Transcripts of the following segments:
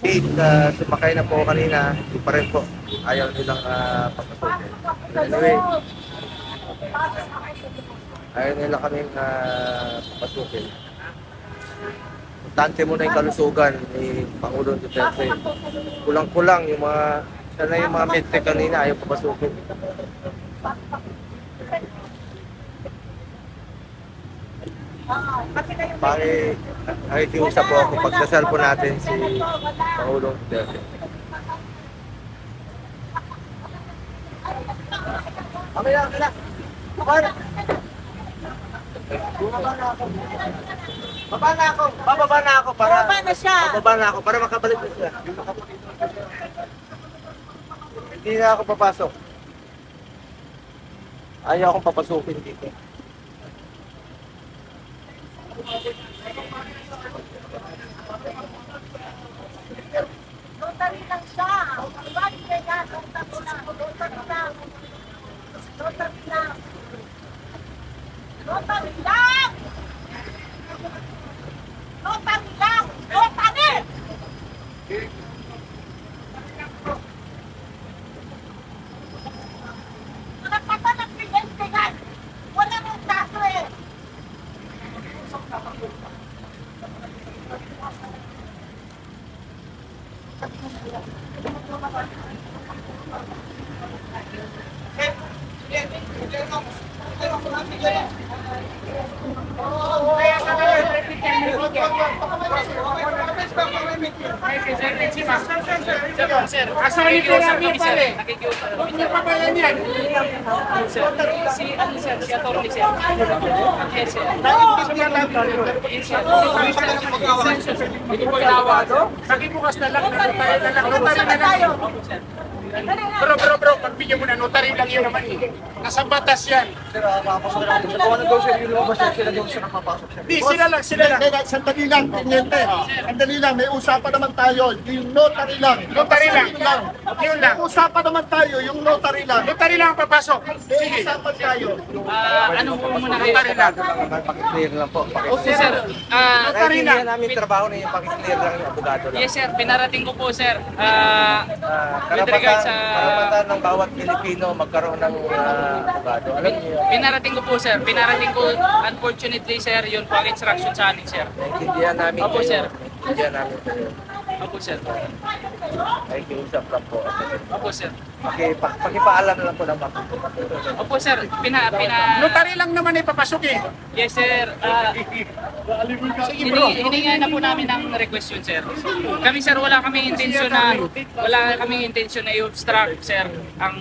gate, sumakay na po kanina, hindi pa rin po. Ayaw nilang papasukin. Anyway, ayaw nila kaming papasukin. Importante muna yung kalusugan ni Pangulong Duterte. Kulang-kulang yung sana yung mga medtech kanina, ayaw papasukin. Nakikiusap po ako, pagdasal po natin si Pangulong Duterte. Kaya. Bababa na ako para makabalik na siya. Hindi na ako papasok. Ayaw akong papasukin dito. Notary lang siya. Bakit kaya notary lang? Notary lang. Notary lang. Notary lang. Notary lang. Notary! Nakapata ng pinag-pingan. Wala mong kaso eh. Sir, asahan niyo namin pare. Huwag niyo pa ba yan yan? Sir, si attorney sir. Yes, sir. Hindi po inawado? Nakibukas na lang, notary na lang. Bro, pagbigyan mo na, notary lang yun naman eh. Nasa batas yan. Sir, makapasok na ako. Kung ano daw sir, yung lumabas sila daw siya nakapasok siya. Di, sila lang. Sandali lang, tiniente. Sandali lang, may usapan naman tayo. Yung notary lang. Notary lang. Yun lang. May usapan naman tayo, yung notary lang. Notary lang ang papasok. May Sige. usapan tayo. Ano po muna kayo? Notary lang. Pakiclear lang po. Okay, sir. Notary lang. Hindi namin trabaho na yung pakiclear lang yung abogado lang. Yes sir, pinarating ko po sir. With Karapatan, regards sa... karapatan ng bawat Pilipino magkaroon ng abogado. Alam niyo yun. Pinarating ko po sir, pinarating ko unfortunately sir, yun po ang instruction sa amin sir. Naintindihan namin Opo, kayo. sir. Naintindihan namin kayo. Opo sir. Nakikiusap lang po. Opo sir. Pakipaalam lang po ng Opo sir, Notary lang naman ipapasok eh. Yes sir. Sige bro. Hininga na po namin ng request yun sir. Kami sir, wala kaming intensyon na i-obstruct sir ang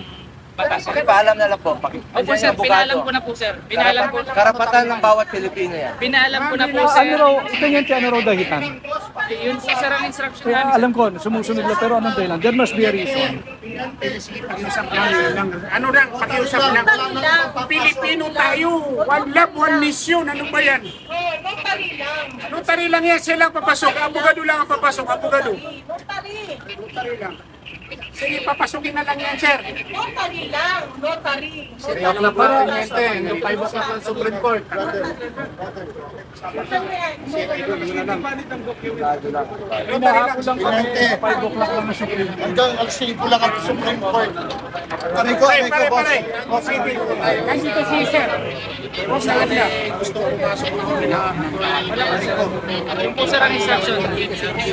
batas. Pakipaalam na lang po. Opo sir, pinaalam ko na po sir. Pinaalam ko. Karapatan ng bawat Pilipino yan. Pinaalam ko na po sir. Ano raw dahilan? Yun po sir ang instruction Kaya namin. alam ko, sumusunod lang, pero anong dahilan? There must be a reason. Pakiusap lang, yun lang. Ano lang, pakiusap lang. Pilipino tayo. One love, one mission. Ano ba yan? Notary lang. Notary lang yan. Sila ang papasok. Abogado lang ang papasok. Abogado. Notary. Notary lang. Sige, papasukin na lang yan, sir. Notary lang. Notary. Seryoso na para tiniente. Yung 5 o'clock ng Supreme Court. Inaako lang kami, 5 o'clock lang na Supreme Court. Hanggang alas 5 lang ang Supreme Court. Pare ko, boss. Nandito si sir. Saan niya? Yun po sir ang instruction.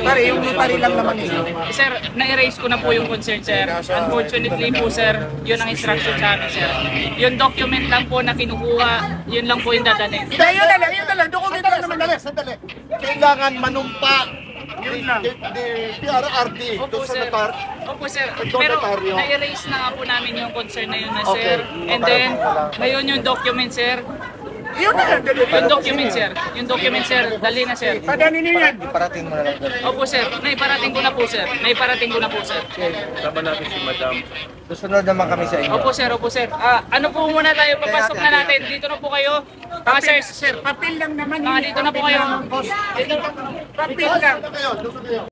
Pare, yung notary lang naman eh. Sir, na-erase ko na po yung concern, sir. Unfortunately po, sir, yun ang instruction sa amin, sir. Yung document lang po na kinukuha, yun lang po yung dadalhin. Yun na lang. Dokumento lang naman. Sandali. Kailangan manumpa Yun lang. PRRD. Opo, Doon sa sir. notar. Opo, sir. Ito, Pero notaryo. na-erase na nga po namin yung concern na yun na, Okay. sir. And then, ngayon yung document, sir. Yun na lang. Yung document, sir. Yung document, sir. Dali na, sir. Padali niyo yan. Iparating mo na lang. Opo, sir. Naiparating ko na po, sir. Naiparating ko na po, sir. Sama natin si Madam. Susunod naman kami sa inyo. Opo, sir. Opo, sir. Ano po muna tayo? Papasok na natin. Dito na po kayo. Mga sir. Sir, papel lang naman. Dito na po kayo. Dito. Papel lang. Doon kayo.